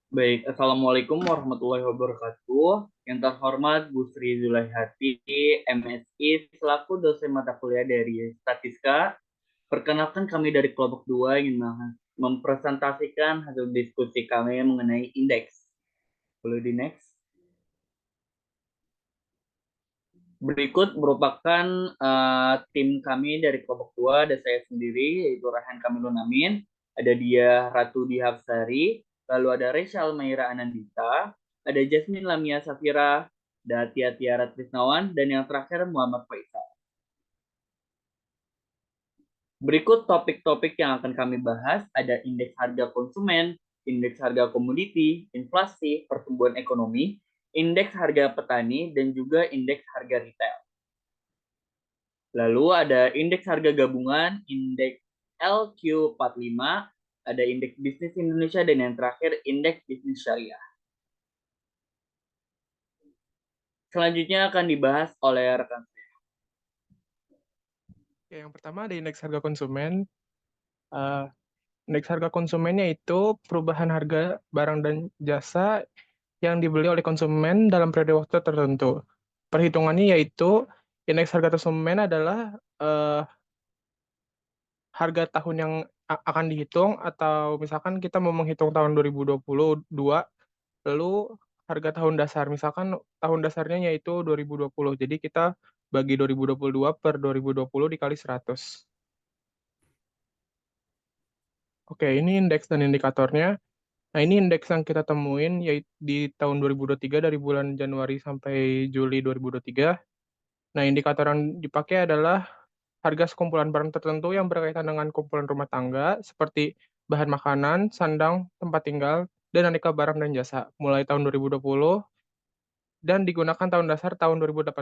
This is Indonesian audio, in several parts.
Baik, Assalamualaikum warahmatullahi wabarakatuh. Yang terhormat Bu Sri Zulaihati, MSI, selaku dosen mata kuliah dari Statistika. Perkenalkan kami dari kelompok 2 ingin mempresentasikan hasil diskusi kami mengenai indeks. Boleh di next? Berikut merupakan tim kami dari kelompok 2, ada saya sendiri, yaitu Rahan Kamilun Amin, ada dia Ratu Dihapsari, lalu ada Resha Almaira Anandita, ada Jasmine Lamia Safira, ada Tia Tiara Trisnawan, dan yang terakhir Muhammad Faisal. Berikut topik-topik yang akan kami bahas, ada indeks harga konsumen, indeks harga komoditi, inflasi, pertumbuhan ekonomi, indeks harga petani, dan juga indeks harga retail. Lalu ada indeks harga gabungan, indeks LQ45, ada indeks bisnis Indonesia, dan yang terakhir indeks bisnis syariah. Selanjutnya akan dibahas oleh rekan saya. Oke, yang pertama ada indeks harga konsumen. Eh, Indeks harga konsumennya itu perubahan harga barang dan jasa yang dibeli oleh konsumen dalam periode waktu tertentu. Perhitungannya yaitu indeks harga konsumen adalah harga tahun yang akan dihitung, atau misalkan kita mau menghitung tahun 2022, lalu harga tahun dasar, misalkan tahun dasarnya yaitu 2020. Jadi kita bagi 2022 per 2020 dikali 100. Oke, ini indeks dan indikatornya. Nah, ini indeks yang kita temuin yaitu di tahun 2023 dari bulan Januari sampai Juli 2023. Nah, indikator yang dipakai adalah harga sekumpulan barang tertentu yang berkaitan dengan kumpulan rumah tangga seperti bahan makanan, sandang, tempat tinggal, dan aneka barang dan jasa mulai tahun 2020 dan digunakan tahun dasar tahun 2018.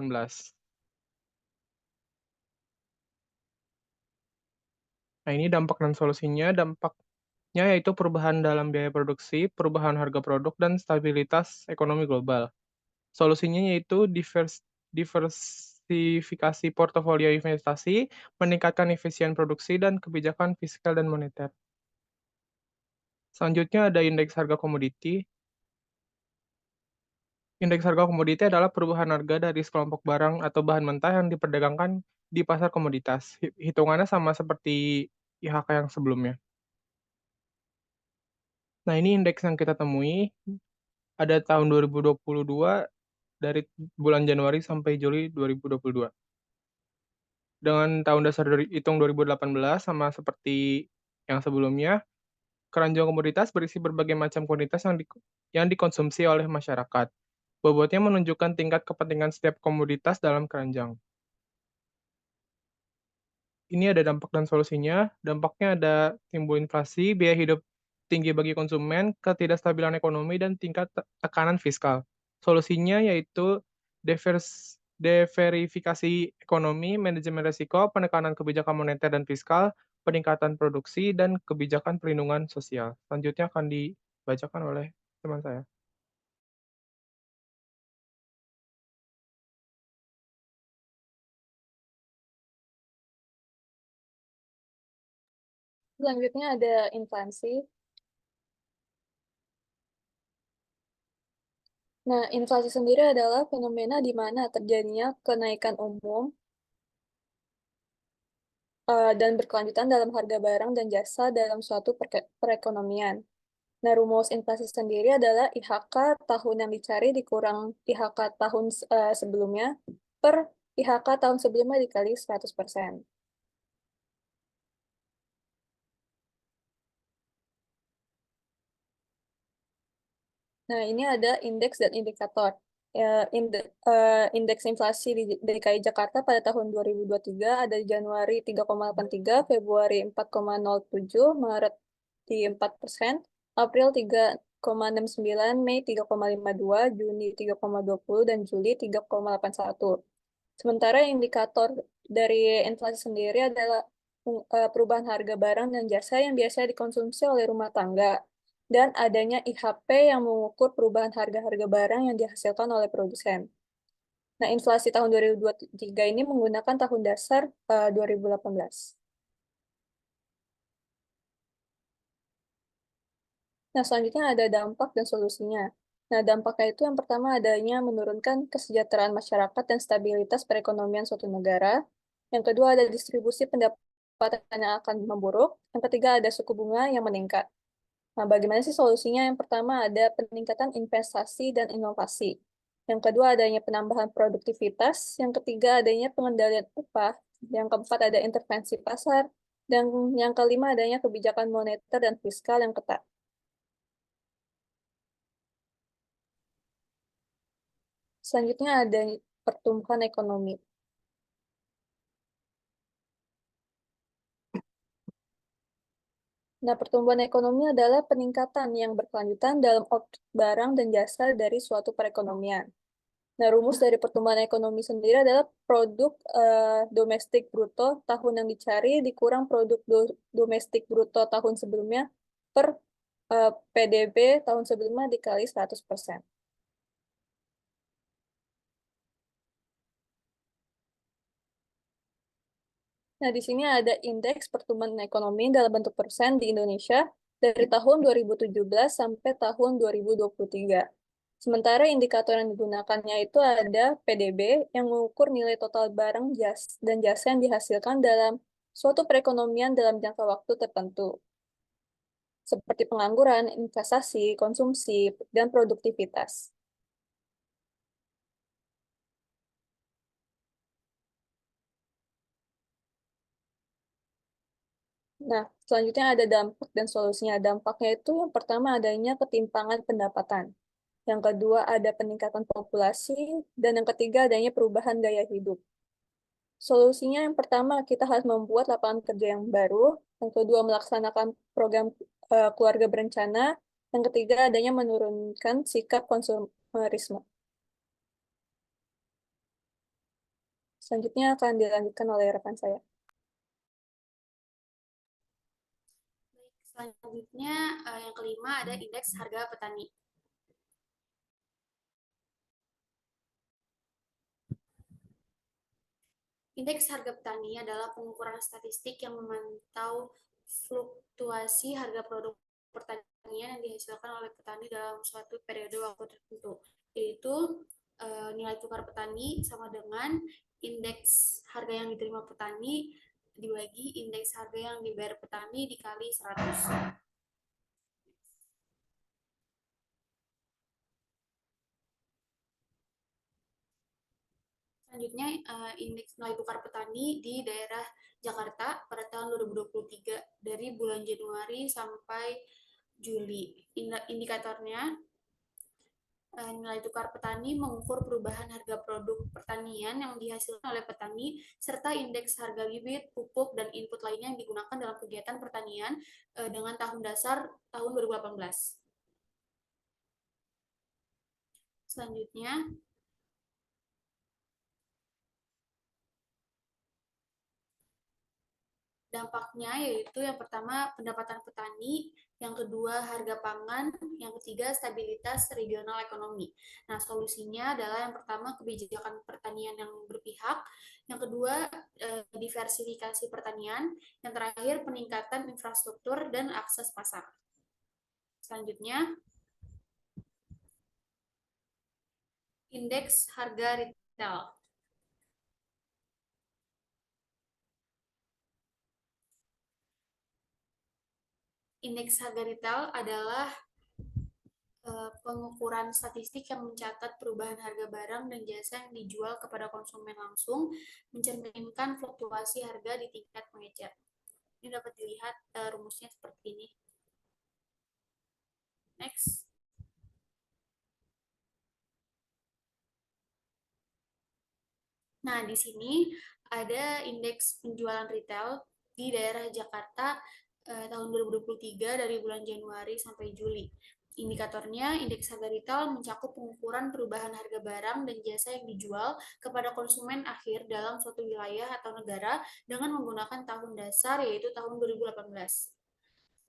Nah, ini dampak dan solusinya. Dampaknya yaitu perubahan dalam biaya produksi, perubahan harga produk, dan stabilitas ekonomi global. Solusinya yaitu diversifikasi portofolio investasi, meningkatkan efisien produksi, dan kebijakan fiskal dan moneter. Selanjutnya ada indeks harga komoditi. Indeks harga komoditi adalah perubahan harga dari sekelompok barang atau bahan mentah yang diperdagangkan di pasar komoditas. Hitungannya sama seperti IHK yang sebelumnya. Nah, ini indeks yang kita temui ada tahun 2022 dari bulan Januari sampai Juli 2022. Dengan tahun dasar dari hitung 2018 sama seperti yang sebelumnya, keranjang komoditas berisi berbagai macam komoditas yang dikonsumsi oleh masyarakat. Bobotnya menunjukkan tingkat kepentingan setiap komoditas dalam keranjang. Ini ada dampak dan solusinya. Dampaknya ada timbul inflasi, biaya hidup tinggi bagi konsumen, ketidakstabilan ekonomi, dan tingkat tekanan fiskal. Solusinya yaitu deverifikasi ekonomi, manajemen risiko, penekanan kebijakan moneter dan fiskal, peningkatan produksi, dan kebijakan perlindungan sosial. Selanjutnya akan dibacakan oleh teman saya. Selanjutnya ada inflasi. Nah, inflasi sendiri adalah fenomena di mana terjadinya kenaikan umum dan berkelanjutan dalam harga barang dan jasa dalam suatu perekonomian. Nah, rumus inflasi sendiri adalah IHK tahun yang dicari dikurang IHK tahun sebelumnya per IHK tahun sebelumnya dikali 100%. Nah, ini ada indeks dan indikator. Indeks inflasi di DKI Jakarta pada tahun 2023 ada di Januari 3,83, Februari 4,07, Maret di 4%, April 3,69, Mei 3,52, Juni 3,20, dan Juli 3,81. Sementara indikator dari inflasi sendiri adalah perubahan harga barang dan jasa yang biasa dikonsumsi oleh rumah tangga, dan adanya IHP yang mengukur perubahan harga-harga barang yang dihasilkan oleh produsen. Nah, inflasi tahun 2023 ini menggunakan tahun dasar 2018. Nah, selanjutnya ada dampak dan solusinya. Nah, dampaknya itu yang pertama adanya menurunkan kesejahteraan masyarakat dan stabilitas perekonomian suatu negara. Yang kedua ada distribusi pendapatan yang akan memburuk. Yang ketiga ada suku bunga yang meningkat. Nah, bagaimana sih solusinya? Yang pertama ada peningkatan investasi dan inovasi. Yang kedua adanya penambahan produktivitas. Yang ketiga adanya pengendalian upah. Yang keempat ada intervensi pasar. Dan yang kelima adanya kebijakan moneter dan fiskal yang ketat. Selanjutnya ada pertumbuhan ekonomi. Nah, pertumbuhan ekonomi adalah peningkatan yang berkelanjutan dalam output barang dan jasa dari suatu perekonomian. Nah, rumus dari pertumbuhan ekonomi sendiri adalah produk domestik bruto tahun yang dicari dikurang produk domestik bruto tahun sebelumnya per PDB tahun sebelumnya dikali 100%. Nah, di sini ada indeks pertumbuhan ekonomi dalam bentuk persen di Indonesia dari tahun 2017 sampai tahun 2023. Sementara indikator yang digunakannya itu ada PDB yang mengukur nilai total barang dan jasa yang dihasilkan dalam suatu perekonomian dalam jangka waktu tertentu, seperti pengangguran, investasi, konsumsi, dan produktivitas. Nah, selanjutnya ada dampak dan solusinya. Dampaknya itu yang pertama adanya ketimpangan pendapatan. Yang kedua ada peningkatan populasi, dan yang ketiga adanya perubahan gaya hidup. Solusinya yang pertama kita harus membuat lapangan kerja yang baru, yang kedua melaksanakan program keluarga berencana, yang ketiga adanya menurunkan sikap konsumerisme. Selanjutnya akan dilanjutkan oleh rekan saya. Selanjutnya yang kelima ada indeks harga petani. Indeks harga petani adalah pengukuran statistik yang memantau fluktuasi harga produk pertanian yang dihasilkan oleh petani dalam suatu periode waktu tertentu, yaitu nilai tukar petani sama dengan indeks harga yang diterima petani dibagi indeks harga yang dibayar petani dikali 100. Selanjutnya, indeks nilai tukar petani di daerah Jakarta pada tahun 2023 dari bulan Januari sampai Juli. Indikatornya, nilai tukar petani mengukur perubahan harga produk pertanian yang dihasilkan oleh petani, serta indeks harga bibit, pupuk, dan input lainnya yang digunakan dalam kegiatan pertanian dengan tahun dasar tahun 2018. Selanjutnya, dampaknya yaitu yang pertama pendapatan petani, yang kedua harga pangan, yang ketiga stabilitas regional ekonomi. Nah, solusinya adalah yang pertama kebijakan pertanian yang berpihak, yang kedua diversifikasi pertanian, yang terakhir peningkatan infrastruktur dan akses pasar. Selanjutnya, indeks harga retail. Indeks harga retail adalah pengukuran statistik yang mencatat perubahan harga barang dan jasa yang dijual kepada konsumen langsung, mencerminkan fluktuasi harga di tingkat pengecer. Ini dapat dilihat rumusnya seperti ini. Next. Nah, di sini ada indeks penjualan retail di daerah Jakarta tahun 2023 dari bulan Januari sampai Juli. Indikatornya, indeks harga retail mencakup pengukuran perubahan harga barang dan jasa yang dijual kepada konsumen akhir dalam suatu wilayah atau negara dengan menggunakan tahun dasar, yaitu tahun 2018.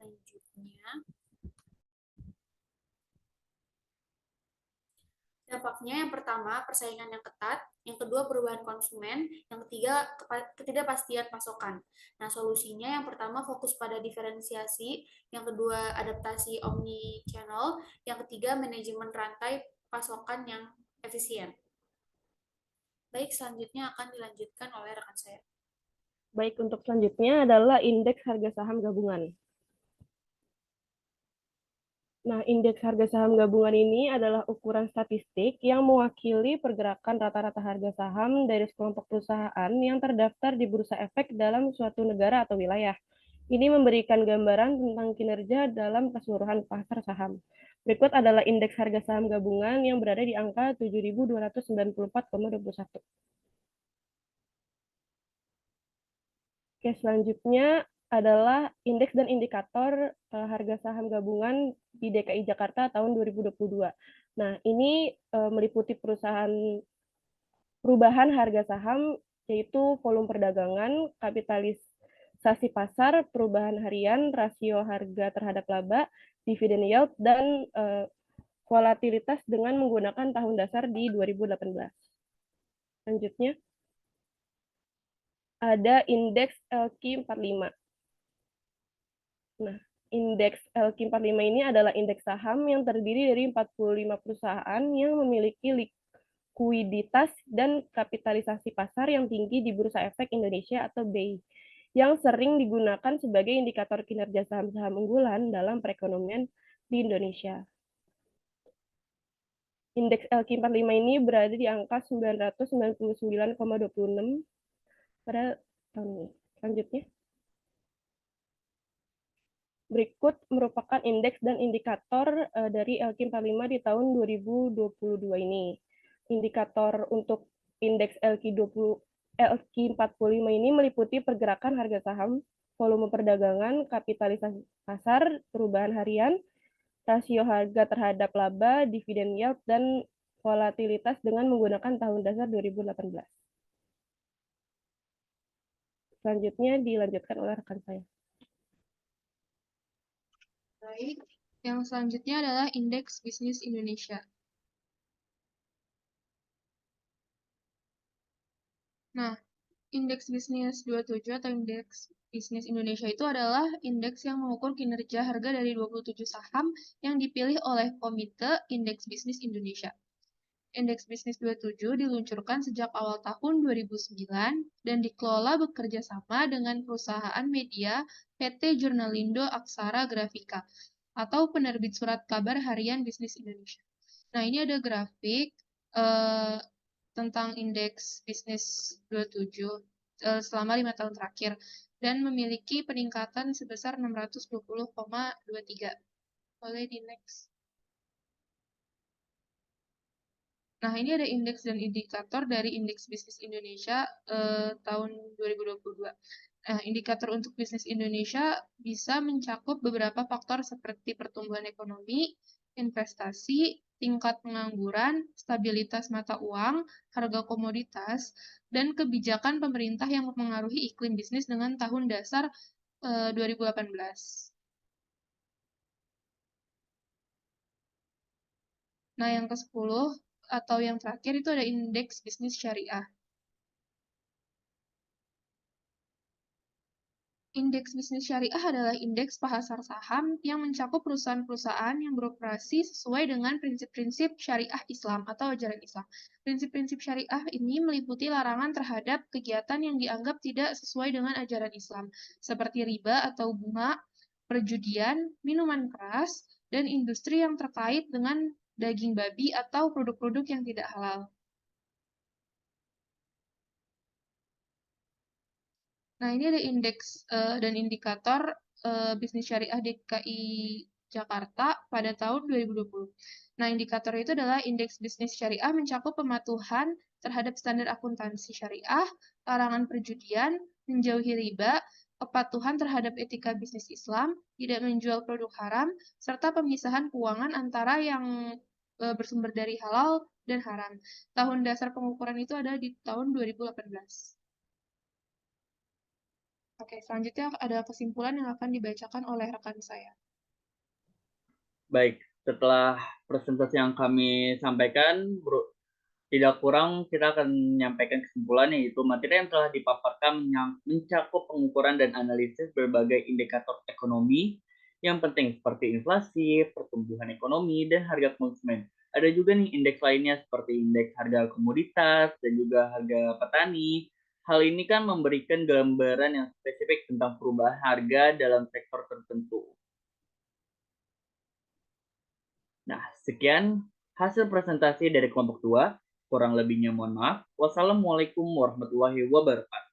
Selanjutnya, Dampaknya yang pertama, persaingan yang ketat, yang kedua, perubahan konsumen, yang ketiga, ketidakpastian pasokan. Nah, solusinya yang pertama fokus pada diferensiasi, yang kedua, adaptasi omni-channel, yang ketiga, manajemen rantai pasokan yang efisien. Baik, selanjutnya akan dilanjutkan oleh rekan saya. Baik, untuk selanjutnya adalah indeks harga saham gabungan. Nah, indeks harga saham gabungan ini adalah ukuran statistik yang mewakili pergerakan rata-rata harga saham dari sekelompok perusahaan yang terdaftar di Bursa Efek dalam suatu negara atau wilayah. Ini memberikan gambaran tentang kinerja dalam keseluruhan pasar saham. Berikut adalah indeks harga saham gabungan yang berada di angka 7.294,21. Oke, selanjutnya adalah indeks dan indikator harga saham gabungan di DKI Jakarta tahun 2022. Nah, ini meliputi perubahan harga saham, yaitu volume perdagangan, kapitalisasi pasar, perubahan harian, rasio harga terhadap laba, dividen yield, dan volatilitas dengan menggunakan tahun dasar di 2018. Selanjutnya, ada indeks LQ45. Nah, indeks LQ45 ini adalah indeks saham yang terdiri dari 45 perusahaan yang memiliki likuiditas dan kapitalisasi pasar yang tinggi di Bursa Efek Indonesia atau BEI, yang sering digunakan sebagai indikator kinerja saham-saham unggulan dalam perekonomian di Indonesia. Indeks LQ45 ini berada di angka 999,26 pada tahun ini. Selanjutnya. Berikut merupakan indeks dan indikator dari LQ45 di tahun 2022 ini. Indikator untuk indeks LQ45 ini meliputi pergerakan harga saham, volume perdagangan, kapitalisasi pasar, perubahan harian, rasio harga terhadap laba, dividen yield, dan volatilitas dengan menggunakan tahun dasar 2018. Selanjutnya dilanjutkan oleh rekan saya. Baik, yang selanjutnya adalah Indeks Bisnis Indonesia. Nah, Indeks Bisnis 27 atau Indeks Bisnis Indonesia itu adalah indeks yang mengukur kinerja harga dari 27 saham yang dipilih oleh Komite Indeks Bisnis Indonesia. Indeks Bisnis 27 diluncurkan sejak awal tahun 2009 dan dikelola bekerja sama dengan perusahaan media PT Jurnalindo Aksara Grafika atau penerbit surat kabar harian Bisnis Indonesia. Nah, ini ada grafik tentang indeks bisnis 27 selama 5 tahun terakhir dan memiliki peningkatan sebesar 620,23. Boleh di next. Nah, ini ada indeks dan indikator dari Indeks Bisnis Indonesia tahun 2022. Nah, indikator untuk bisnis Indonesia bisa mencakup beberapa faktor seperti pertumbuhan ekonomi, investasi, tingkat pengangguran, stabilitas mata uang, harga komoditas, dan kebijakan pemerintah yang mempengaruhi iklim bisnis dengan tahun dasar 2018. Nah, yang ke-10 atau yang terakhir itu ada indeks bisnis syariah. Indeks bisnis syariah adalah indeks pasar saham yang mencakup perusahaan-perusahaan yang beroperasi sesuai dengan prinsip-prinsip syariah Islam atau ajaran Islam. Prinsip-prinsip syariah ini meliputi larangan terhadap kegiatan yang dianggap tidak sesuai dengan ajaran Islam, seperti riba atau bunga, perjudian, minuman keras, dan industri yang terkait dengan daging babi atau produk-produk yang tidak halal. Nah, ini ada indeks dan indikator bisnis syariah DKI Jakarta pada tahun 2020. Nah, indikator itu adalah indeks bisnis syariah mencakup pematuhan terhadap standar akuntansi syariah, larangan perjudian, menjauhi riba, kepatuhan terhadap etika bisnis Islam, tidak menjual produk haram, serta pemisahan keuangan antara yang bersumber dari halal dan haram. Tahun dasar pengukuran itu ada di tahun 2018. Oke, selanjutnya ada kesimpulan yang akan dibacakan oleh rekan saya. Baik, Setelah presentasi yang kami sampaikan, tidak kurang kita akan menyampaikan kesimpulan, yaitu materi yang telah dipaparkan mencakup pengukuran dan analisis berbagai indikator ekonomi yang penting seperti inflasi, pertumbuhan ekonomi, dan harga konsumen. Ada juga nih indeks lainnya seperti indeks harga komoditas dan juga harga petani. Hal ini kan memberikan gambaran yang spesifik tentang perubahan harga dalam sektor tertentu. Nah, sekian hasil presentasi dari kelompok 2. Kurang lebihnya mohon maaf. Wassalamualaikum warahmatullahi wabarakatuh.